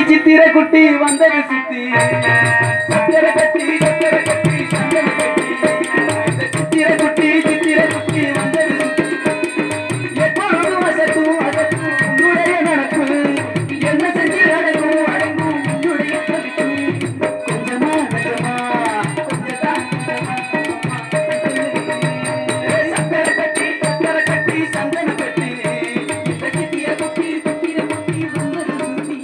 சித்திர குட்டி வந்தது சுத்தி சத்திர கட்டி சந்தன கட்டி சித்திர குட்டி வந்தது சுத்தி எப்பொழுதும் அசத்தும் உன்னுடைய நடப்பு என்ன செஞ்சு அடங்கும் உன்னுடைய கருத்து கொஞ்சமா நிஜமா கொஞ்சதான் சத்திர கட்டி சந்தன கட்டி சித்திர குட்டி வந்தது சுத்தி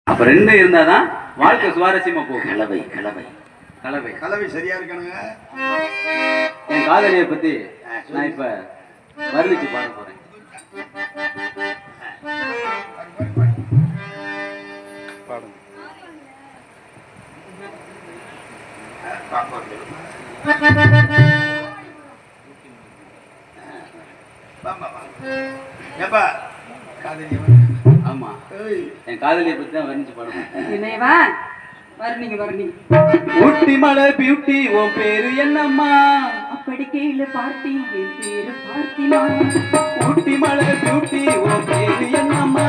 அப்ப ரெண்டு இருந்தாதான் வாழ்க்கை சுவாரஸ்யமா போகும். கலவை கலவை கலவை கலவை சரியா இருக்கானுங்க. என் காதலியை பத்தி நான் இப்ப வர்ணிச்சு பாட போறேன். ஆமா என் காதலியை பத்தி தான் வர்ணிச்சு பாடுவேன். ஊட்டி மலை பியூட்டி உன் பேரு என்னம்மா அப்படி கேளு பார்த்தி என் பேரு பார்த்திமா. ஊட்டி மலை பியூட்டி உன் பேரு என்னம்மா